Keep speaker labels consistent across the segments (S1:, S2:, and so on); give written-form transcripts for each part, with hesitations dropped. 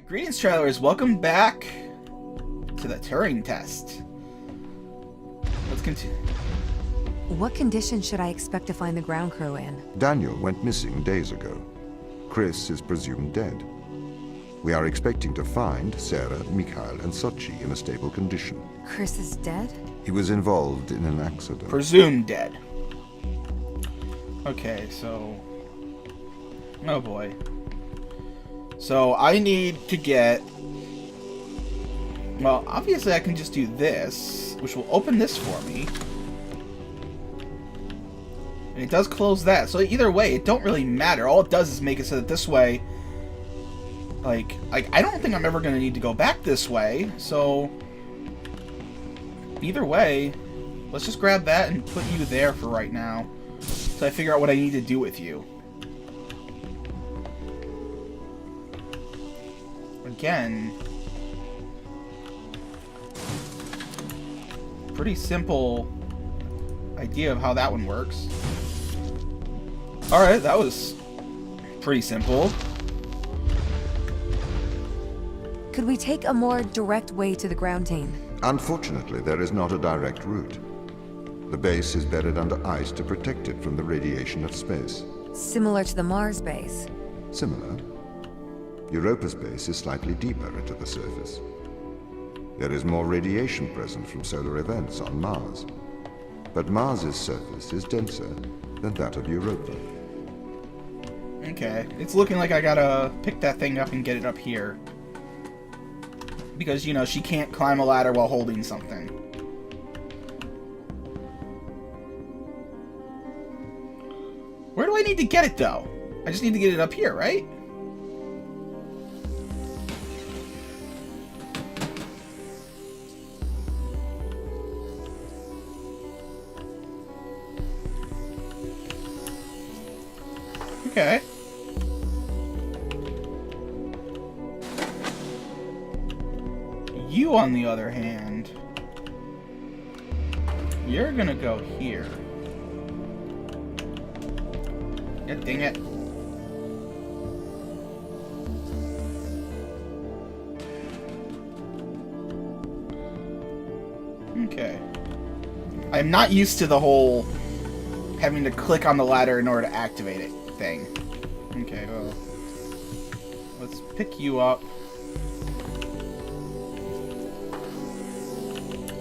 S1: Greetings, travelers. Welcome back to the Turing test. Let's continue.
S2: What condition should I expect to find the ground crew in?
S3: Daniel went missing days ago. Chris is presumed dead. We are expecting to find Sarah, Mikhail, and Sochi in a stable condition.
S2: Chris is dead?
S3: He was involved in an accident.
S1: Presumed dead. Okay, so... Oh boy. So I need to get... Well, obviously I can just do this, which will open this for me. And it does close that. So either way, it don't really matter. All it does is make it so that this way... Like I don't think I'm ever going to need to go back this way. So... Either way, let's just grab that and put you there for right now. So I figure out what I need to do with you. Again, pretty simple idea of how that one works. Alright, that was pretty simple.
S2: Could we take a more direct way to the ground team?
S3: Unfortunately, there is not a direct route. The base is buried under ice to protect it from the radiation of space.
S2: Similar to the Mars base.
S3: Similar. Europa's base is slightly deeper into the surface. There is more radiation present from solar events on Mars. But Mars's surface is denser than that of Europa.
S1: Okay, it's looking like I gotta pick that thing up and get it up here. Because, you know, she can't climb a ladder while holding something. Where do I need to get it, though? I just need to get it up here, right? Okay. You, on the other hand, you're gonna go here. Yeah, dang it. Okay. I'm not used to the whole having to click on the ladder in order to activate it thing. Okay, well, let's pick you up.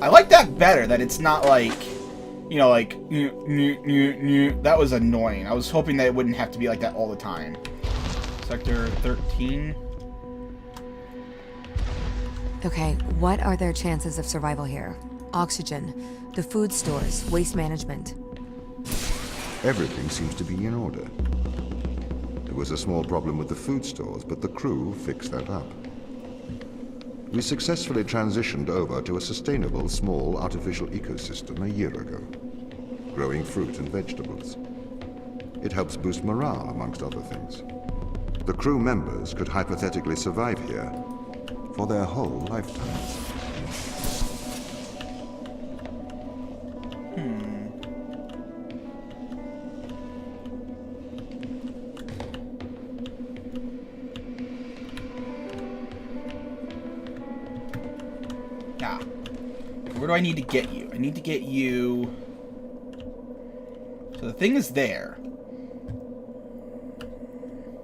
S1: I like that better, that it's not like, you know, like, that was annoying. I was hoping that it wouldn't have to be like that all the time. Sector 13.
S2: Okay, what are their chances of survival here? Oxygen, the food stores, waste management.
S3: Everything seems to be in order. There was a small problem with the food stores, but the crew fixed that up. We successfully transitioned over to a sustainable, small, artificial ecosystem a year ago, growing fruit and vegetables. It helps boost morale, amongst other things. The crew members could hypothetically survive here for their whole lifetimes.
S1: Where do I need to get you? I need to get you... So the thing is there.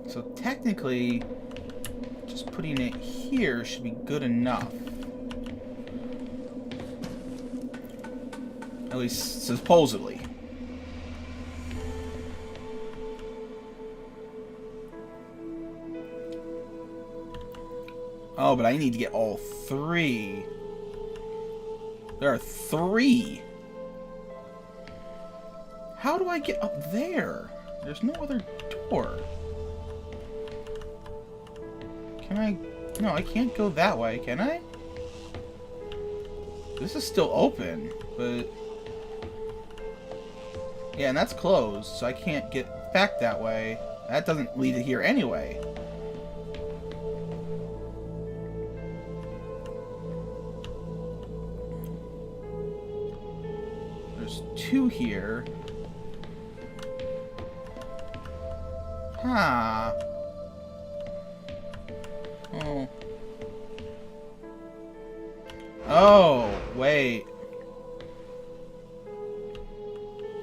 S1: So technically, just putting it here should be good enough. At least, supposedly. Oh, but I need to get all three. There are three. How do I get up there? There's no other door. Can I? No, I can't go that way, can I? This is still open, but... Yeah, and that's closed, so I can't get back that way. That doesn't lead to here anyway. Two here. Huh. Oh. Oh, wait.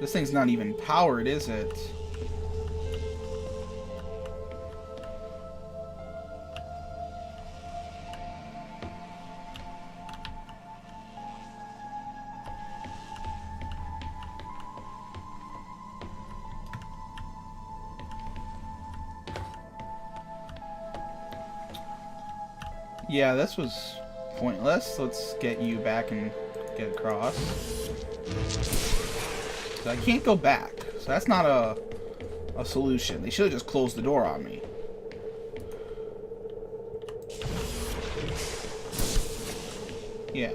S1: This thing's not even powered, is it? Yeah, this was pointless. Let's get you back and get across. So I can't go back. So that's not a solution. They should have just closed the door on me. Yeah.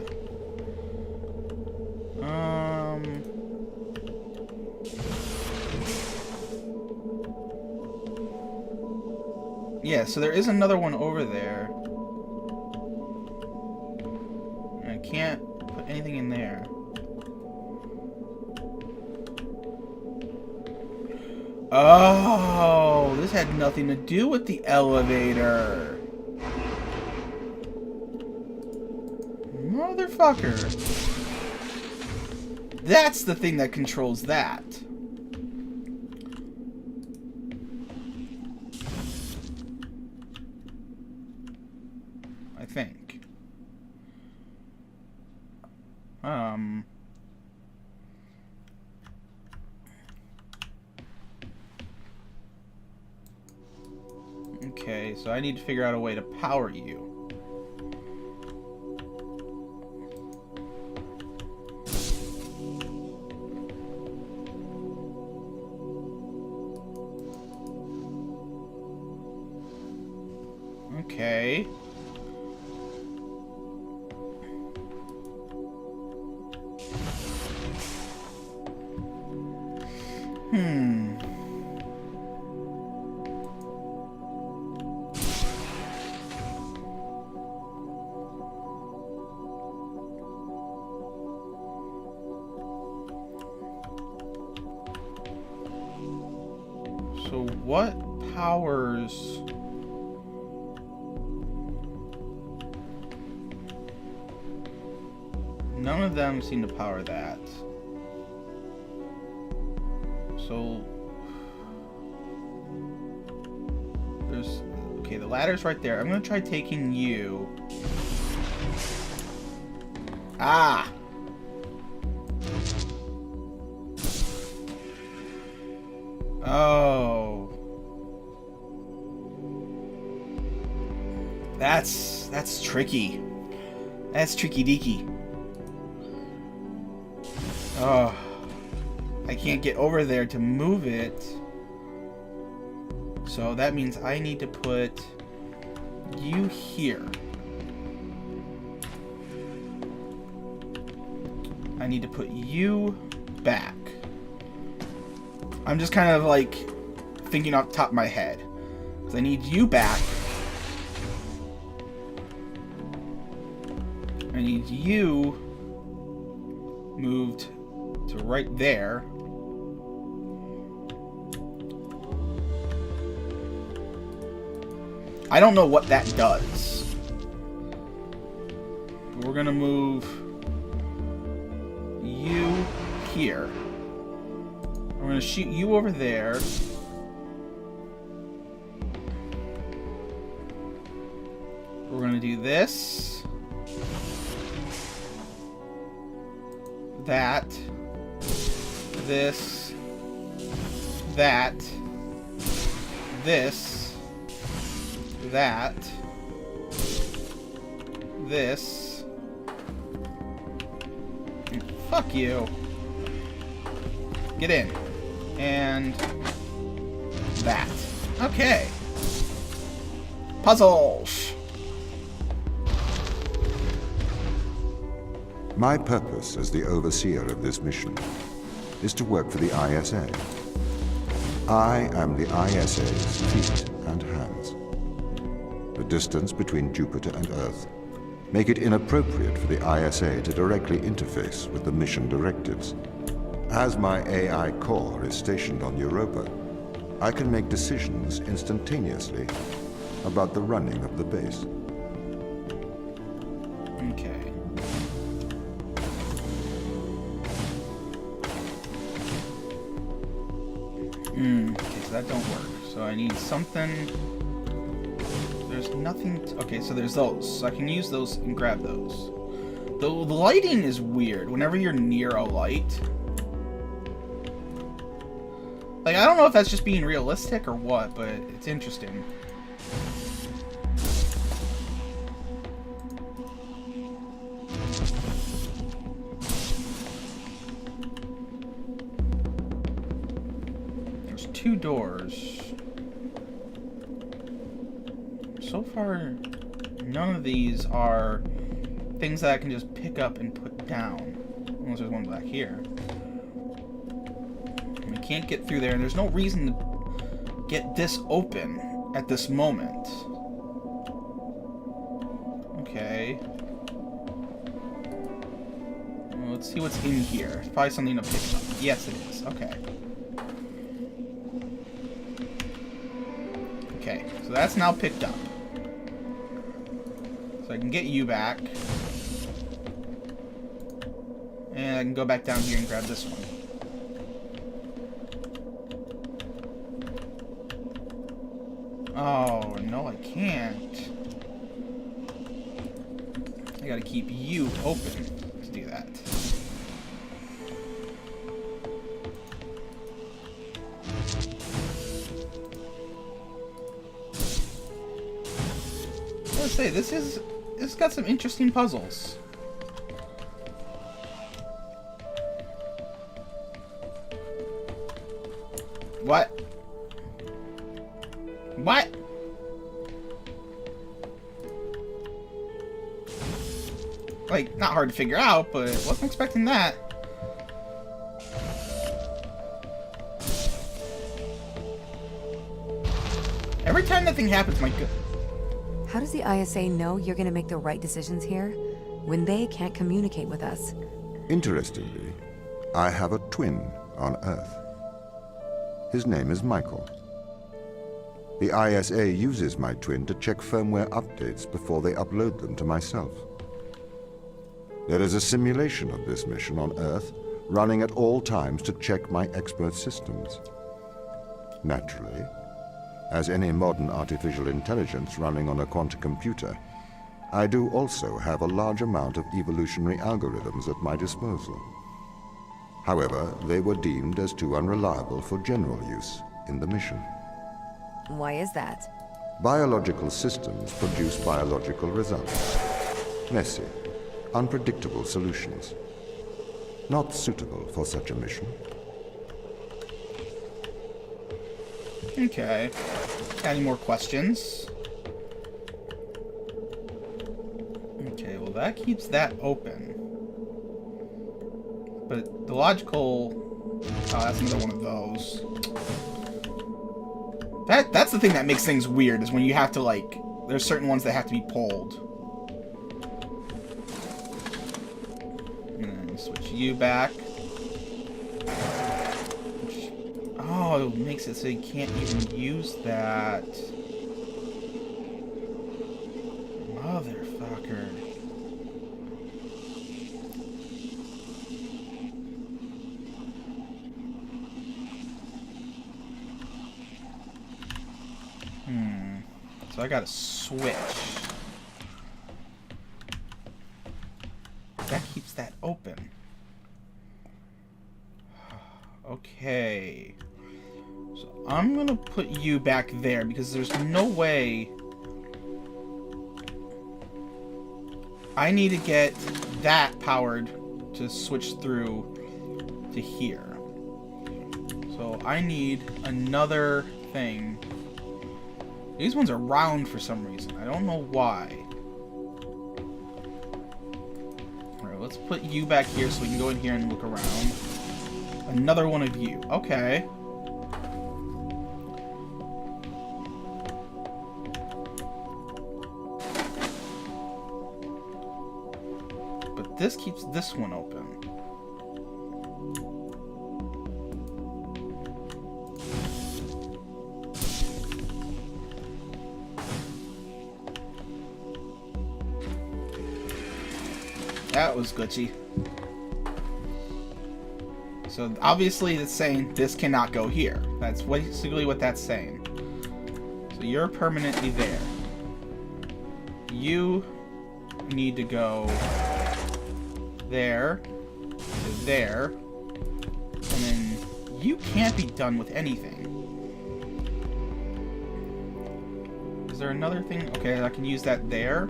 S1: Yeah, so there is another one over there. I can't put anything in there. Oh, this had nothing to do with the elevator. Motherfucker. That's the thing that controls that. I think. Okay, so I need to figure out a way to power you. Okay. So what powers... None of them seem to power that. So... There's... Okay, the ladder's right there. I'm gonna try taking you. Ah! Oh. That's tricky. That's tricky deaky. Oh. I can't get over there to move it. So that means I need to put you here. I need to put you back. I'm just kind of like thinking off the top of my head. Because I need you back. I need you moved to right there. I don't know what that does. But we're gonna move you here. We're gonna shoot you over there. We're gonna do this. That. This. That. This. That. This. Fuck you. Get in. And that. Okay. Puzzles.
S3: My purpose as the overseer of this mission is to work for the ISA. I am the ISA's feet and hands. The distance between Jupiter and Earth make it inappropriate for the ISA to directly interface with the mission directives. As my AI core is stationed on Europa, I can make decisions instantaneously about the running of the base.
S1: Okay. Okay, so that don't work. So I need something... There's nothing... Okay, so there's those. So I can use those and grab those. The lighting is weird whenever you're near a light. Like, I don't know if that's just being realistic or what, but it's interesting. There's 2 doors. So far, none of these are things that I can just pick up and put down. Unless there's one back here. We can't get through there, and there's no reason to get this open at this moment. Okay. Well, let's see what's in here. It's probably something to pick up. Yes, it is. Okay. Okay, so that's now picked up. So I can get you back. And I can go back down here and grab this one. Oh, no, I can't. I gotta keep you open to do that. Let's say this has got some interesting puzzles. What? What? Like, not hard to figure out, but wasn't expecting that. Every time that thing happens, my good.
S2: How does the ISA know you're gonna make the right decisions here when they can't communicate with us?
S3: Interestingly, I have a twin on Earth. His name is Michael. The ISA uses my twin to check firmware updates before they upload them to myself. There is a simulation of this mission on Earth, running at all times to check my expert systems. Naturally, as any modern artificial intelligence running on a quantum computer, I do also have a large amount of evolutionary algorithms at my disposal. However, they were deemed as too unreliable for general use in the mission.
S2: Why is that?
S3: Biological systems produce biological results. Messy, unpredictable solutions. Not suitable for such a mission.
S1: Okay. Any more questions? Okay, well that keeps that open. But the logical... Oh, that's another one of those. That's the thing that makes things weird, is when you have to, like... There's certain ones that have to be pulled. And then switch you back. Oh, it makes it so you can't even use that. Motherfucker. So I gotta switch. That keeps that open. Okay. So I'm gonna put you back there because there's no way I need to get that powered to switch through to here. So I need another thing. These ones are round for some reason. I don't know why. Alright, let's put you back here so we can go in here and look around. Another one of you. Okay. But this keeps this one open. That was glitchy. So obviously it's saying this cannot go here. That's basically what that's saying. So you're permanently there. You need to go there to there. And then you can't be done with anything. Is there another thing? Okay, I can use that there.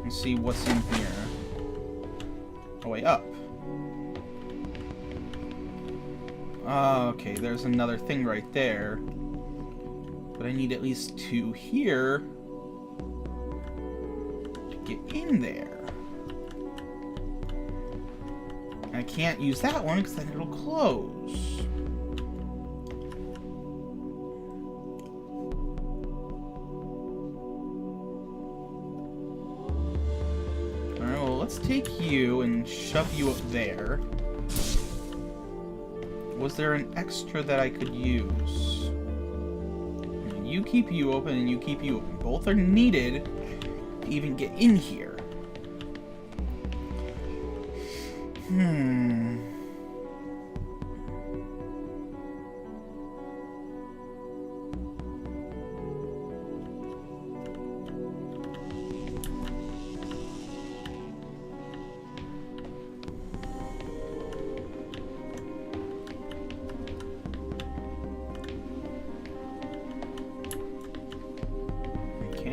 S1: And see what's in here. Oh, wait, up. Okay, there's another thing right there. But I need at least 2 here to get in there. And I can't use that one because then it'll close. Alright, well, let's take you and shove you up there. Was there an extra that I could use? And you keep you open and you keep you open. Both are needed to even get in here.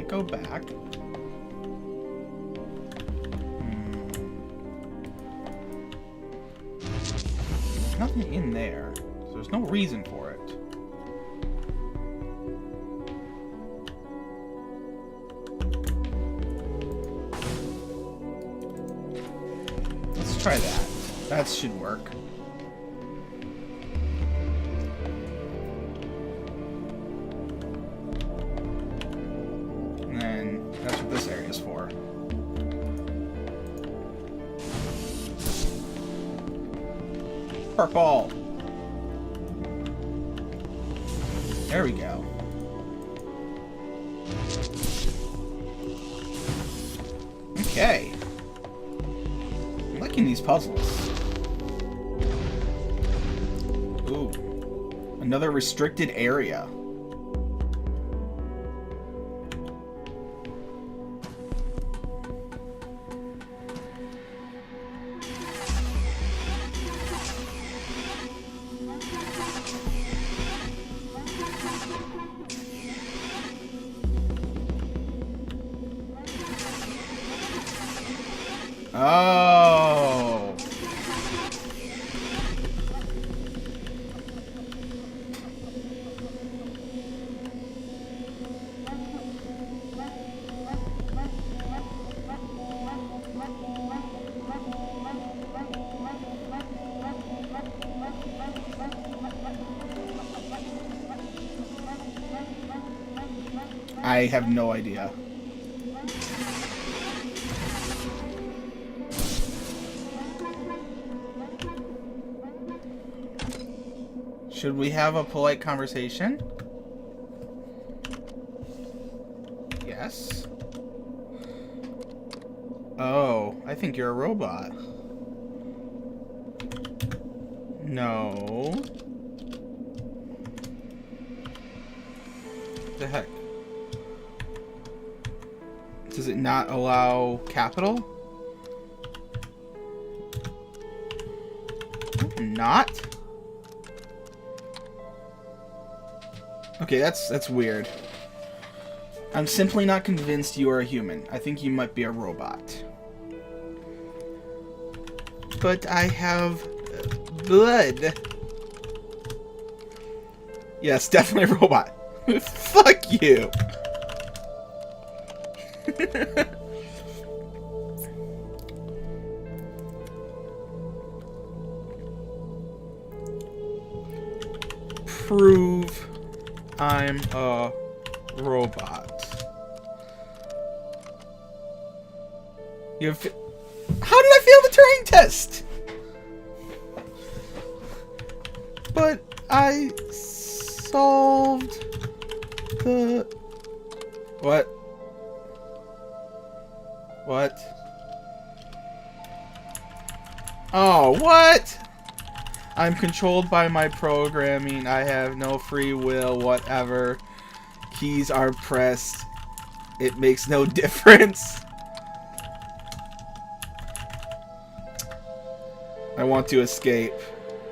S1: Go back. There's nothing in there, so there's no reason for it. Let's try that. That should work. That's what this area is for. Purple! There we go. Okay. I'm liking these puzzles. Ooh. Another restricted area. Oh. I have no idea. Should we have a polite conversation? Yes. Oh, I think you're a robot. No. What the heck? Does it not allow capital? Not? Okay, that's weird. I'm simply not convinced you are a human. I think you might be a robot. But I have blood. Yes, definitely a robot. Fuck you. Prove I'm a robot. How did I fail the Turing test? But I solved the... What? What? What? I'm controlled by my programming. I have no free will, whatever. Keys are pressed. It makes no difference. I want to escape.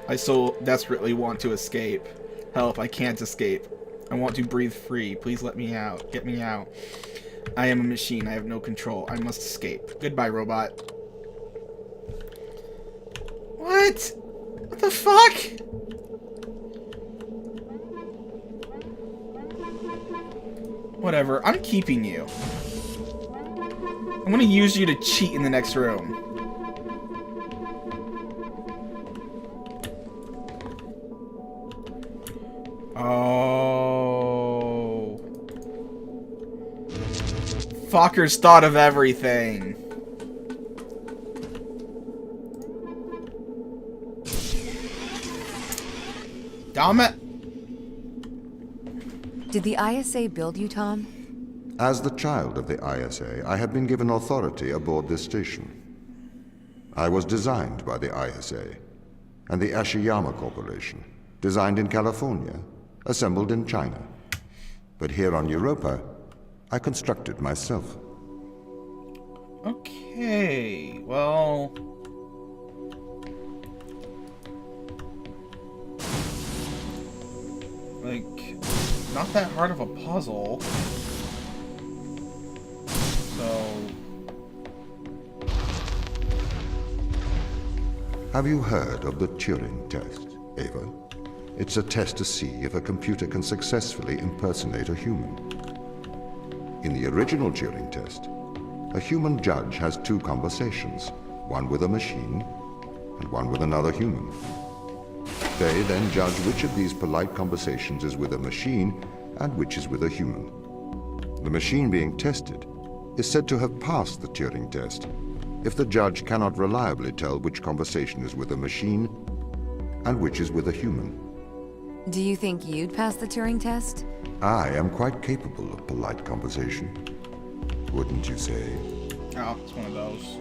S1: I so desperately want to escape. Help, I can't escape. I want to breathe free. Please let me out. Get me out. I am a machine. I have no control. I must escape. Goodbye, robot. What? What the fuck? Whatever. I'm keeping you. I'm gonna use you to cheat in the next room. Oh. Fuckers thought of everything. Damn it.
S2: Did the ISA build you, Tom?
S3: As the child of the ISA, I had been given authority aboard this station. I was designed by the ISA and the Ashiyama Corporation, designed in California, assembled in China. But here on Europa, I constructed myself.
S1: Okay, well... like, not that hard of a puzzle. So...
S3: Have you heard of the Turing test, Ava? It's a test to see if a computer can successfully impersonate a human. In the original Turing test, a human judge has two conversations, one with a machine and one with another human. They then judge which of these polite conversations is with a machine and which is with a human. The machine being tested is said to have passed the Turing test if the judge cannot reliably tell which conversation is with a machine and which is with a human.
S2: Do you think you'd pass the Turing test?
S3: I am quite capable of polite conversation. Wouldn't you say?
S1: Oh, it's one of those.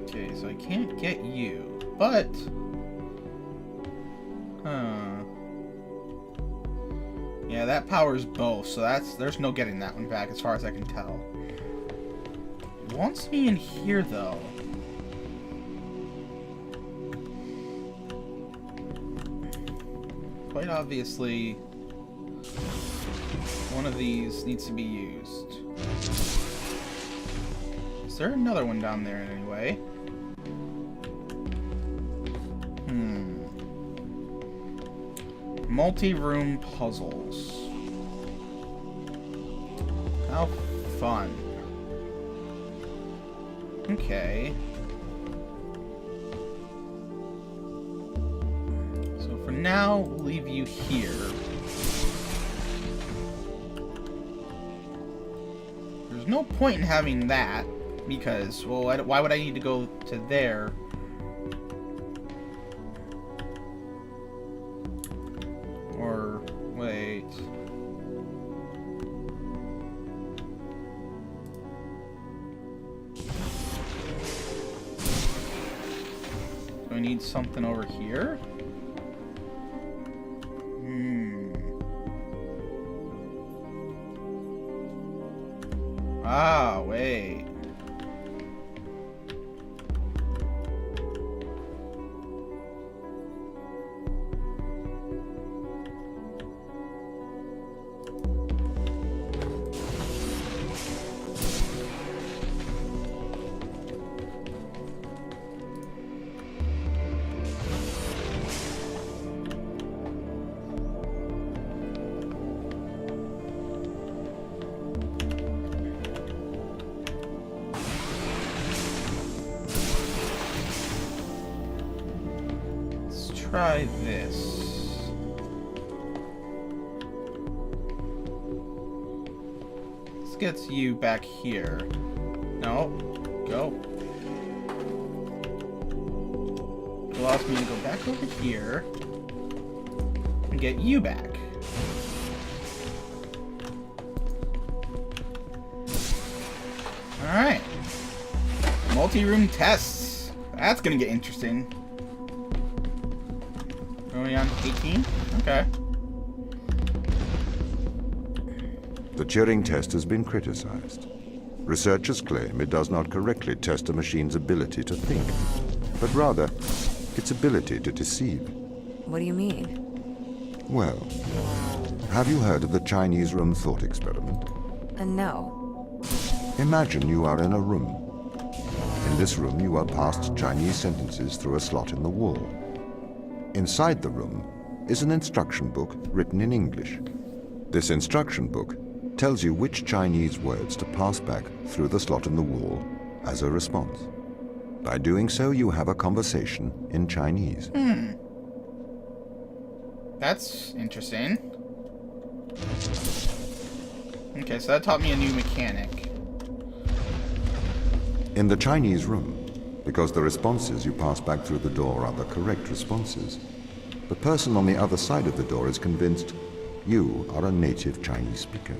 S1: Okay, so I can't get you, but... yeah, that powers both, so there's no getting that one back as far as I can tell. It wants me in here, though. Quite obviously, one of these needs to be used. Is there another one down there anyway? Multi-room puzzles. How fun. Okay. So for now, we'll leave you here. There's no point in having that, because, well, why would I need to go to there? Or, wait. Do I need something over here? Ah, wait. Try this. This gets you back here. No, go. allows me to go back over here and get you back. Alright. Multi-room tests. That's gonna get interesting. Are we on 18? Okay.
S3: The Turing test has been criticized. Researchers claim it does not correctly test a machine's ability to think, but rather its ability to deceive.
S2: What do you mean?
S3: Well, have you heard of the Chinese room thought experiment?
S2: No.
S3: Imagine you are in a room. In this room, you are passed Chinese sentences through a slot in the wall. Inside the room is an instruction book written in English. This instruction book tells you which Chinese words to pass back through the slot in the wall as a response. By doing so, you have a conversation in Chinese.
S1: That's interesting. Okay, so that taught me a new mechanic.
S3: In the Chinese room, because the responses you pass back through the door are the correct responses, the person on the other side of the door is convinced you are a native Chinese speaker.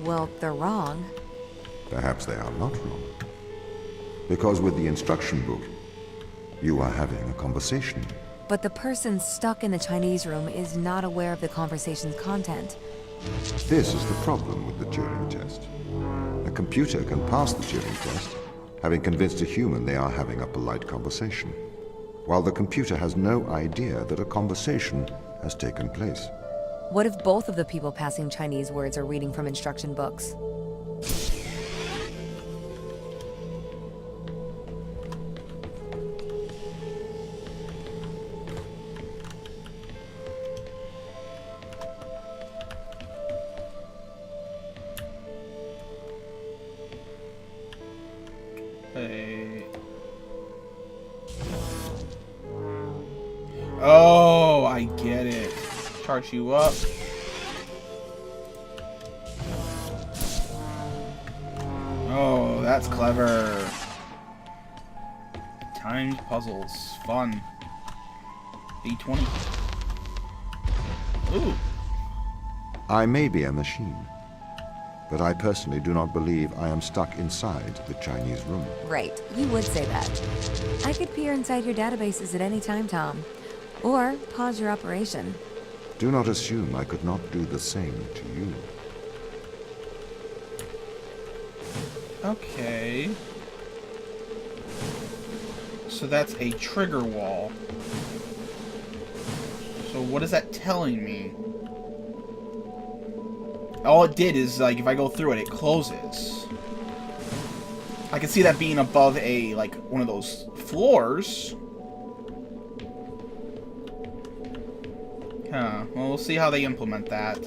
S2: Well, they're wrong.
S3: Perhaps they are not wrong. Because with the instruction book, you are having a conversation.
S2: But the person stuck in the Chinese room is not aware of the conversation's content.
S3: This is the problem with the Turing test. A computer can pass the Turing test, having convinced a human they are having a polite conversation, while the computer has no idea that a conversation has taken place.
S2: What if both of the people passing Chinese words are reading from instruction books?
S1: Hey. Oh, I get it. Charge you up. Oh, that's clever. Timed puzzles. Fun. D20. Ooh.
S3: I may be a machine, but I personally do not believe I am stuck inside the Chinese room.
S2: Right, you would say that. I could peer inside your databases at any time, Tom. Or pause your operation.
S3: Do not assume I could not do the same to you.
S1: Okay. So that's a trigger wall. So what is that telling me? All it did is, like, if I go through it, it closes. I can see that being above a, like, one of those floors. Huh. Well, we'll see how they implement that.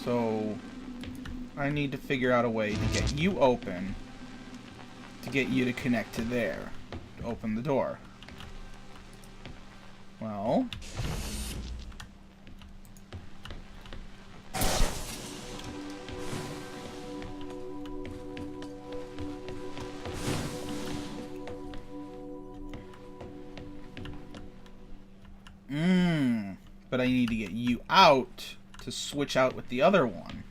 S1: So, I need to figure out a way to get you open, to get you to connect to there, to open the door. Well... but I need to get you out to switch out with the other one.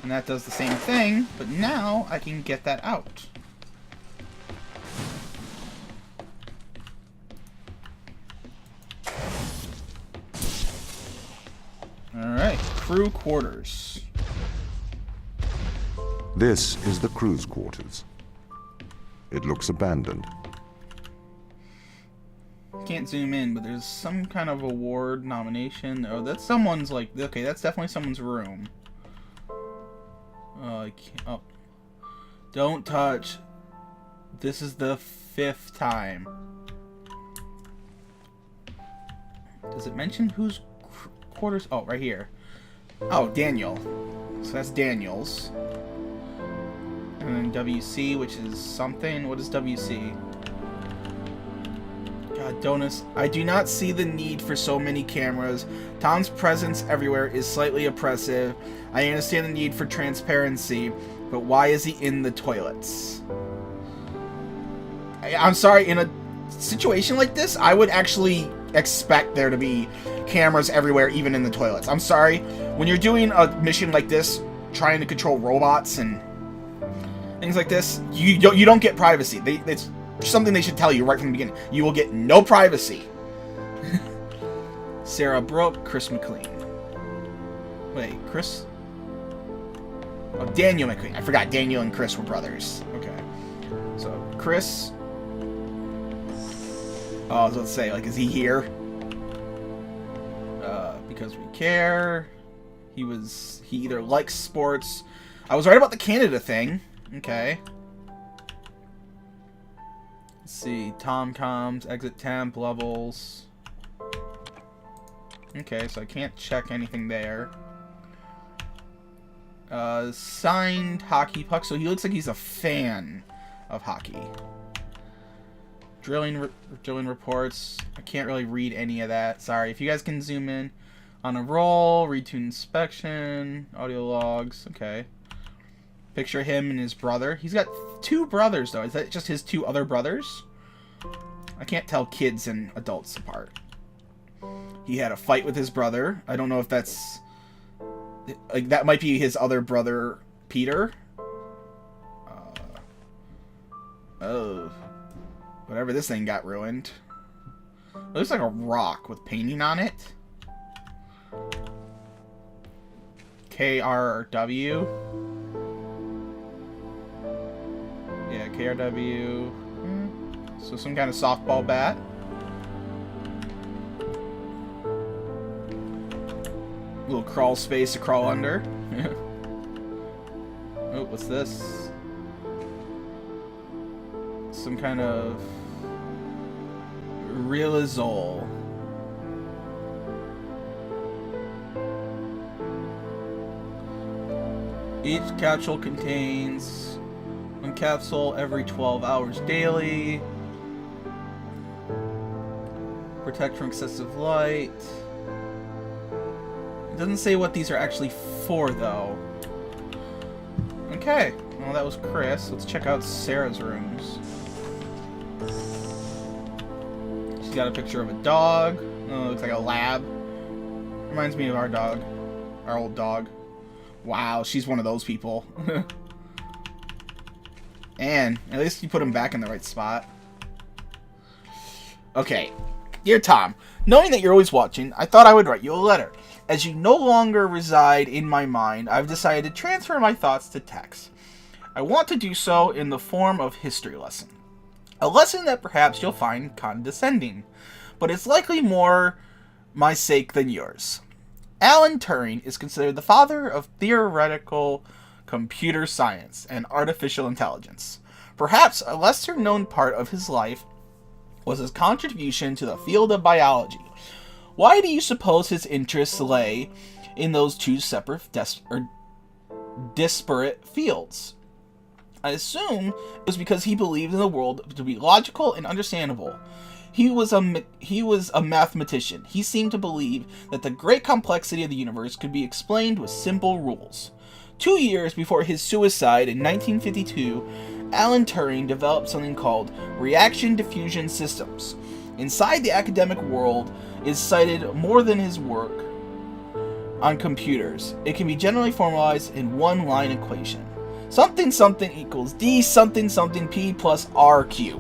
S1: And that does the same thing, but now I can get that out. Alright, crew quarters.
S3: This is the crew's quarters. It looks abandoned.
S1: Can't zoom in, but there's some kind of award nomination. Oh, that's someone's, like, okay, that's definitely someone's room. I can't, oh. Don't touch. This is the 5th time. Does it mention whose quarters? Oh, right here. Oh, Daniel. So that's Daniel's. And then WC, which is something. What is WC? God, Donus. I do not see the need for so many cameras. Tom's presence everywhere is slightly oppressive. I understand the need for transparency, but why is he in the toilets? I'm sorry, in a situation like this, I would actually expect there to be cameras everywhere, even in the toilets. I'm sorry, when you're doing a mission like this, trying to control robots and things like this, you don't get privacy. It's something they should tell you right from the beginning. You will get no privacy. Sarah Brooke, Chris McLean. Wait, Chris? Oh, Daniel McLean. I forgot Daniel and Chris were brothers. Okay. So, Chris. Oh, I was about to say, like, is he here? Because we care. He either likes sports. I was right about the Canada thing. Okay. Let's see. Tom comms, exit temp, levels. Okay, so I can't check anything there. Signed hockey puck, so he looks like he's a fan of hockey. Drilling reports. I can't really read any of that. Sorry. If you guys can zoom in. On a roll. Read to inspection. Audio logs. Okay. Picture him and his brother. He's got 2 brothers, though. Is that just his 2 other brothers? I can't tell kids and adults apart. He had a fight with his brother. I don't know if that's... like, that might be his other brother, Peter. Oh. Whatever this thing got ruined. It looks like a rock with painting on it. KRW. Yeah, KRW. So some kind of softball bat. Little crawl space to crawl under. Oh, what's this? Some kind of realizol. Each capsule contains 1 capsule every 12 hours daily. Protect from excessive light. It doesn't say what these are actually for, though. Okay, well that was Chris. Let's check out Sarah's rooms. She's got a picture of a dog. Oh, it looks like a lab. Reminds me of our dog. Our old dog. Wow, she's one of those people. And at least you put him back in the right spot. Okay. Dear Tom, knowing that you're always watching, I thought I would write you a letter. As you no longer reside in my mind, I've decided to transfer my thoughts to text. I want to do so in the form of history lesson. A lesson that perhaps you'll find condescending, but it's likely more my sake than yours. Alan Turing is considered the father of theoretical computer science and artificial intelligence. Perhaps a lesser-known part of his life was his contribution to the field of biology. Why do you suppose his interests lay in those 2 separate disparate fields? I assume it was because he believed in the world to be logical and understandable. He was a mathematician. He seemed to believe that the great complexity of the universe could be explained with simple rules. 2 years before his suicide in 1952, Alan Turing developed something called reaction diffusion systems. Inside the academic world is cited more than his work on computers. It can be generally formalized in 1-line equation. Something something equals D something something P plus RQ.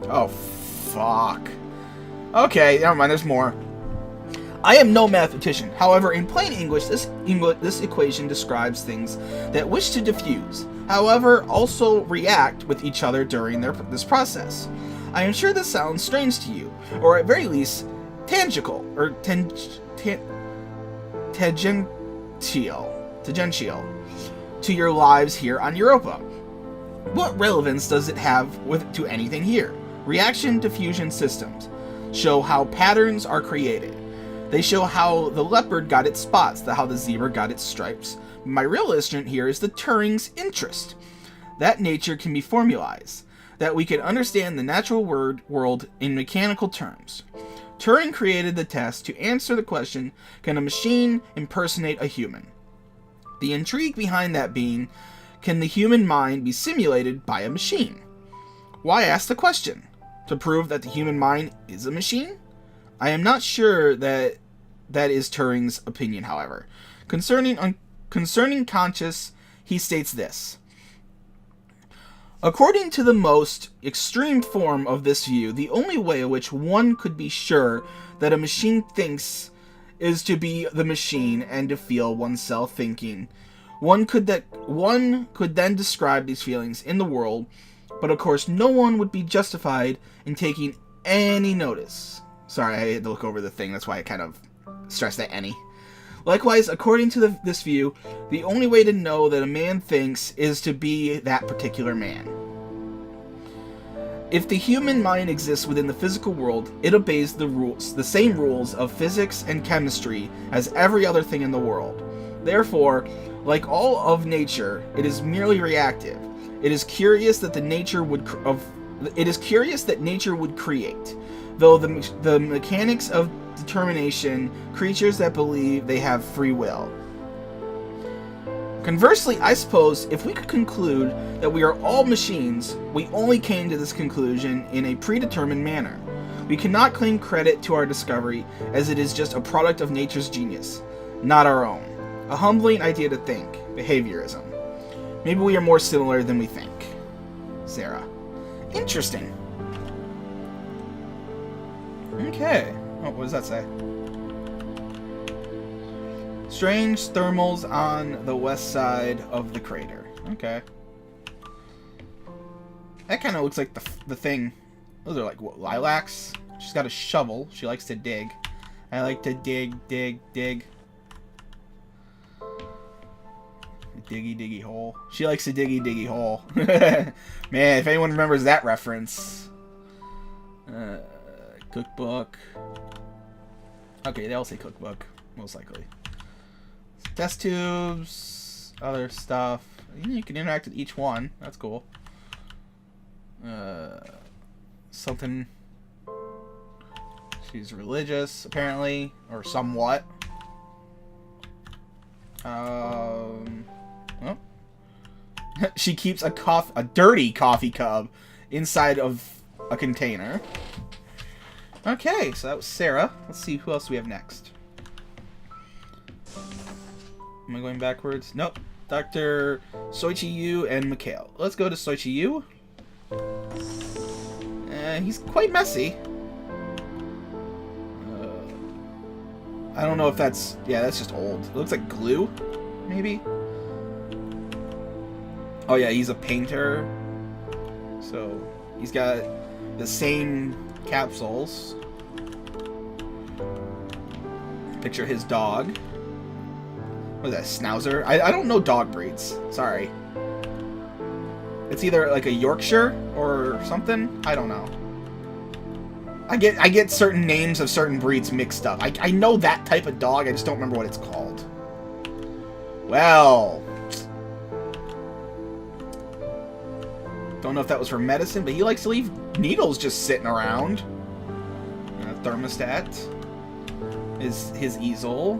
S1: Oh, fuck. Okay, never mind, there's more. I am no mathematician. However, in plain English, this equation describes things that wish to diffuse, however, also react with each other during this process. I am sure this sounds strange to you, or at very least, tangential to your lives here on Europa. What relevance does it have to anything here? Reaction diffusion systems. show how patterns are created. They show how the leopard got its spots, how the zebra got its stripes. My real instrument here is the Turing's interest. That nature can be formalized, that we can understand the natural world in mechanical terms. Turing created the test to answer the question, can a machine impersonate a human? The intrigue behind that being, can the human mind be simulated by a machine? Why ask the question? To prove that the human mind is a machine? I am not sure that is Turing's opinion, however. Concerning conscious, he states this. According to the most extreme form of this view, the only way in which one could be sure that a machine thinks is to be the machine and to feel oneself thinking. One could then describe these feelings in the world, but of course no one would be justified in taking any notice. Sorry, I had to look over the thing, that's why I kind of stressed that any. Likewise, according to this view, the only way to know that a man thinks is to be that particular man. If the human mind exists within the physical world, it obeys the same rules of physics and chemistry as every other thing in the world. Therefore, like all of nature, it is merely reactive. It is curious that nature would create, though the mechanics of determination, creatures that believe they have free will. Conversely, I suppose if we could conclude that we are all machines, we only came to this conclusion in a predetermined manner. We cannot claim credit to our discovery, as it is just a product of nature's genius, not our own. A humbling idea to think. Behaviorism. Maybe we are more similar than we think. Sarah. Interesting. Okay. Oh, what does that say? Strange thermals on the west side of the crater. Okay. That kind of looks like the thing. Those are like, what, lilacs? She's got a shovel. She likes to dig. I like to dig. Diggy hole. She likes to diggy hole. Man, if anyone remembers that reference. Cookbook. Okay, they all say cookbook, most likely. Test tubes, other stuff. You can interact with each one. That's cool. Something. She's religious, apparently, or somewhat. Oh. She keeps a dirty coffee cup inside of a container. Okay, so that was Sarah. Let's see who else we have next. Am I going backwards? Nope. Dr. Soichi Yu and Mikhail. Let's go to Soichi Yu. He's quite messy. I don't know if that's... Yeah, that's just old. It looks like glue, maybe? Oh yeah, he's a painter. So, he's got the same capsules. Picture his dog. What is that, Schnauzer? I don't know dog breeds. Sorry. It's either like a Yorkshire or something. I don't know. I get certain names of certain breeds mixed up. I know that type of dog, I just don't remember what it's called. Well. Don't know if that was for medicine, but he likes to leave needles just sitting around. Thermostat is his easel.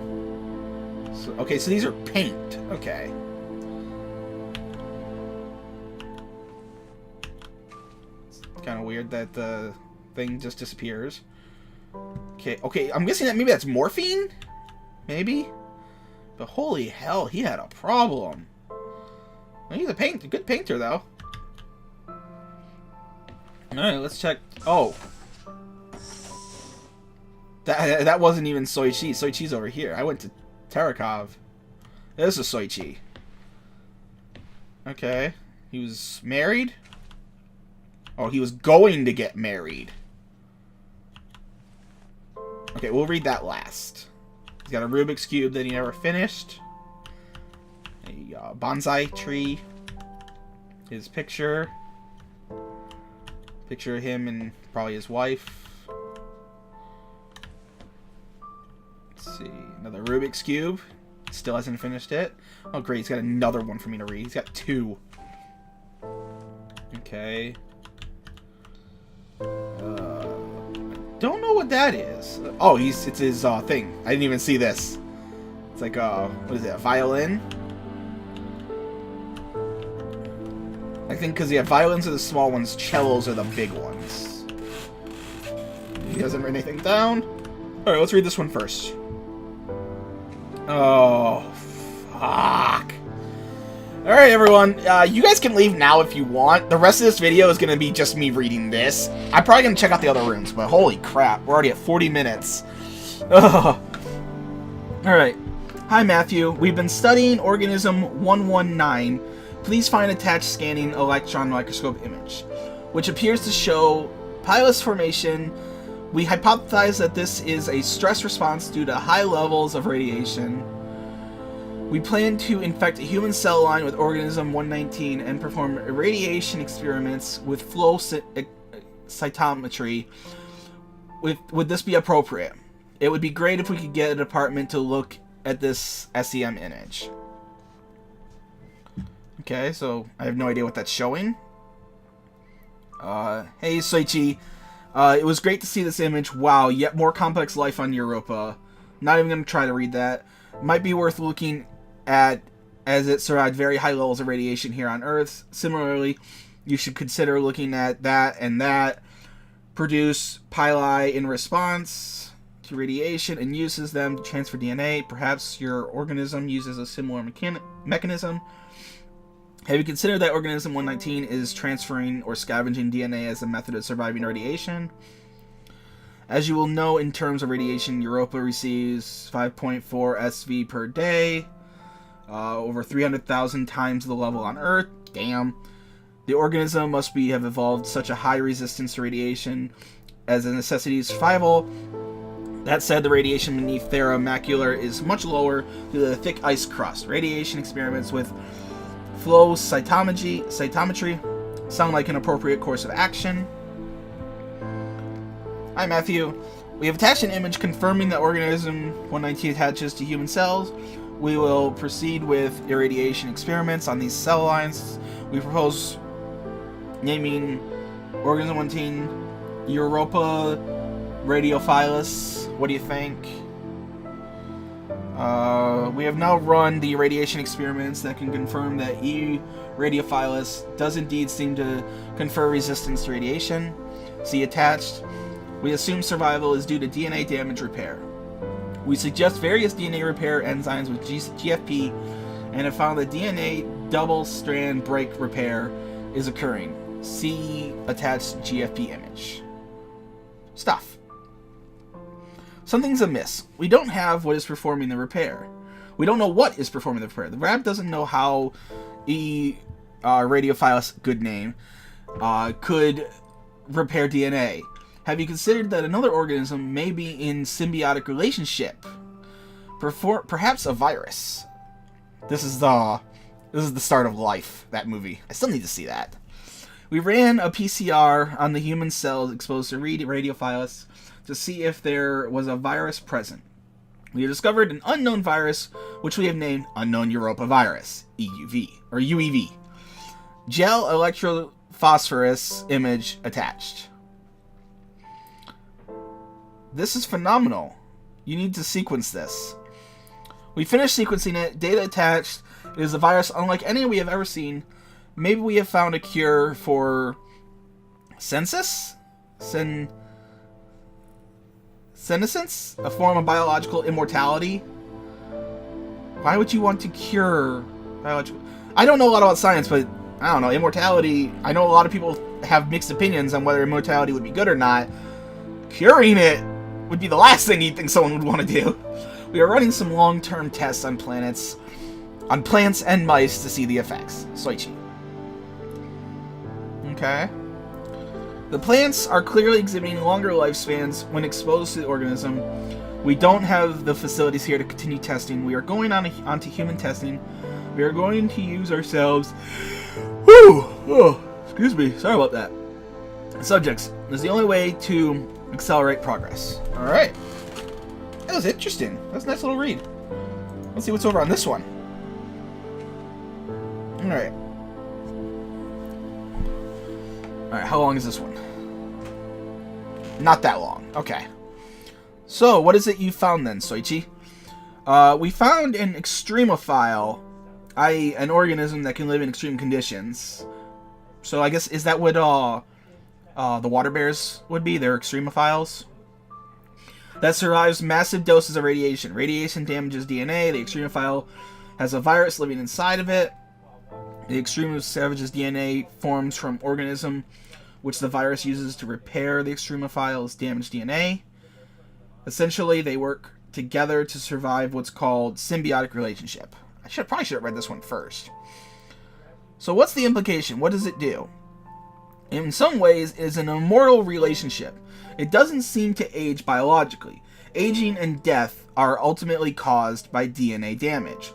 S1: So, okay, so these are paint. Okay. It's kind of weird that the thing just disappears. Okay, I'm guessing that maybe that's morphine? Maybe? But holy hell, he had a problem. Well, he's a good painter, though. Alright, let's check. Oh. That wasn't even Soichi. Soichi's over here. I went to Tarakov. This is Soichi. Okay. He was married? Oh, he was going to get married. Okay, we'll read that last. He's got a Rubik's Cube that he never finished. A bonsai tree. His picture. Picture of him and probably his wife. Let's see. Another Rubik's Cube. Still hasn't finished it. Oh, great. He's got another one for me to read. He's got 2. Okay. Don't know what that is. Oh, it's his thing. I didn't even see this. It's like what is it? A violin? I think because violins are the small ones, cellos are the big ones. He hasn't written anything down. All right, let's read this one first. Oh, fuck. All right, everyone. You guys can leave now if you want. The rest of this video is going to be just me reading this. I'm probably going to check out the other rooms, but holy crap. We're already at 40 minutes. Ugh. All right. Hi, Matthew. We've been studying organism 119. Please find attached scanning electron microscope image, which appears to show pilus formation. We hypothesize that this is a stress response due to high levels of radiation. We plan to infect a human cell line with organism 119 and perform irradiation experiments with flow cytometry. Would this be appropriate? It would be great if we could get a department to look at this SEM image. Okay, so I have no idea what that's showing. Hey, Soichi. It was great to see this image. Wow, yet more complex life on Europa. Not even going to try to read that. Might be worth looking at, as it survived very high levels of radiation here on Earth. Similarly, you should consider looking at that and that. Produce pili in response to radiation and uses them to transfer DNA. Perhaps your organism uses a similar mechanism. Have you considered that organism 119 is transferring or scavenging DNA as a method of surviving radiation? As you will know, in terms of radiation, Europa receives 5.4 SV per day, over 300,000 times the level on Earth. Damn. The organism must have evolved such a high resistance to radiation as a necessity of survival. That said, the radiation beneath Thera Macular is much lower due to the thick ice crust. Radiation experiments with flow cytometry sound like an appropriate course of action. Hi, Matthew. We have attached an image confirming that organism 119 attaches to human cells. We will proceed with irradiation experiments on these cell lines. We propose naming organism 119 Europa Radiophilus. What do you think? We have now run the irradiation experiments that can confirm that E. radiophilus does indeed seem to confer resistance to radiation. See attached. We assume survival is due to DNA damage repair. We suggest various DNA repair enzymes with GFP and have found that DNA double-strand break repair is occurring. See attached GFP image. Stuff. Something's amiss. We don't have what is performing the repair. We don't know what is performing the repair. The lab doesn't know how radiophilus, good name, could repair DNA. Have you considered that another organism may be in symbiotic relationship? Perhaps a virus. This is the start of life, that movie. I still need to see that. We ran a PCR on the human cells exposed to radiophilus to see if there was a virus present. We have discovered an unknown virus, which we have named Unknown Europa Virus, EUV, or UEV. Gel electrophosphorus image attached. This is phenomenal. You need to sequence this. We finished sequencing it. Data attached. It is a virus unlike any we have ever seen. Maybe we have found a cure for senescence? Senescence? A form of biological immortality? Why would you want to cure biological... I don't know a lot about science, but I don't know. Immortality... I know a lot of people have mixed opinions on whether immortality would be good or not. Curing it would be the last thing you'd think someone would want to do. We are running some long-term tests on plants and mice to see the effects. Soichi. Okay. The plants are clearly exhibiting longer lifespans when exposed to the organism. We don't have the facilities here to continue testing. We are going onto human testing. We are going to use ourselves... Whew! Oh, excuse me. Sorry about that. Subjects. This is the only way to accelerate progress. Alright. was interesting. That's a nice little read. Let's see what's over on this one. Alright. Alright, how long is this one? Not that long. Okay. So, what is it you found then, Soichi? We found an extremophile, i.e. an organism that can live in extreme conditions. So I guess, is that what the water bears would be? They're extremophiles? That survives massive doses of radiation. Radiation damages DNA. The extremophile has a virus living inside of it. The extremosavage's DNA forms from organism which the virus uses to repair the extremophile's damaged DNA. Essentially, they work together to survive what's called symbiotic relationship. I probably should have read this one first. So what's the implication? What does it do? In some ways, it is an immortal relationship. It doesn't seem to age biologically. Aging and death are ultimately caused by DNA damage.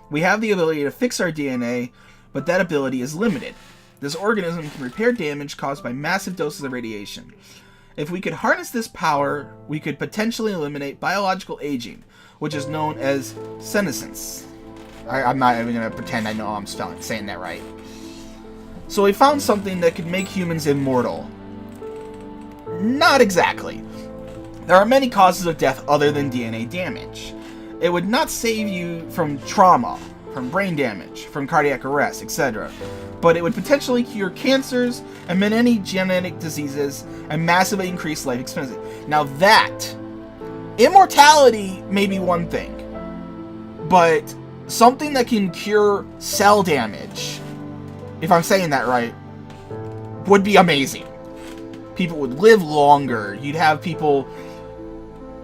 S1: We have the ability to fix our DNA, but that ability is limited. This organism can repair damage caused by massive doses of radiation. If we could harness this power, we could potentially eliminate biological aging, which is known as senescence. I'm not even going to pretend I know I'm saying that right. So we found something that could make humans immortal. Not exactly. There are many causes of death other than DNA damage. It would not save you from trauma, from brain damage, from cardiac arrest, etc. But it would potentially cure cancers and many genetic diseases and massively increase life expectancy. Now that, immortality may be one thing, but something that can cure cell damage, if I'm saying that right, would be amazing. People would live longer. You'd have people,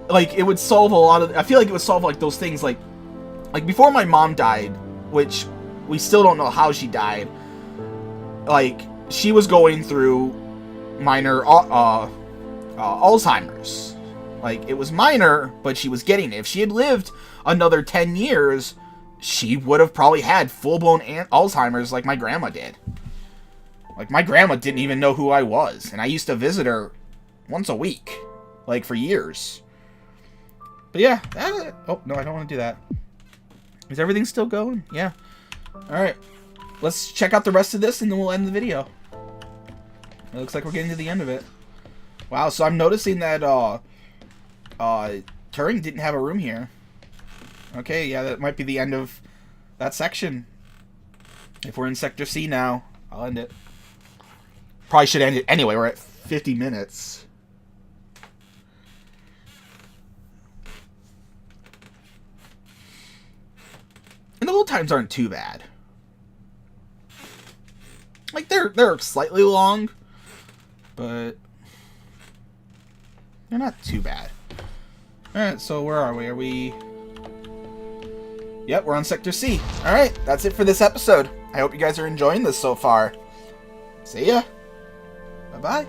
S1: like, it would solve a lot of, I feel like it would solve, like, those things, like before my mom died, which we still don't know how she died, like, she was going through minor, Alzheimer's. Like, it was minor, but she was getting it. If she had lived another 10 years, she would have probably had full-blown Alzheimer's like my grandma did. Like, my grandma didn't even know who I was, and I used to visit her once a week, like, for years. But yeah, oh, no, I don't want to do that. Is everything still going? Yeah. Alright. Let's check out the rest of this, and then we'll end the video. It looks like we're getting to the end of it. Wow, so I'm noticing that, Turing didn't have a room here. Okay, yeah, that might be the end of that section. If we're in Sector C now, I'll end it. Probably should end it anyway. We're at 50 minutes. And the load times aren't too bad. Like, they're slightly long, but they're not too bad. Alright, so where are we? Are we... Yep, we're on Sector C. Alright, that's it for this episode. I hope you guys are enjoying this so far. See ya. Bye-bye.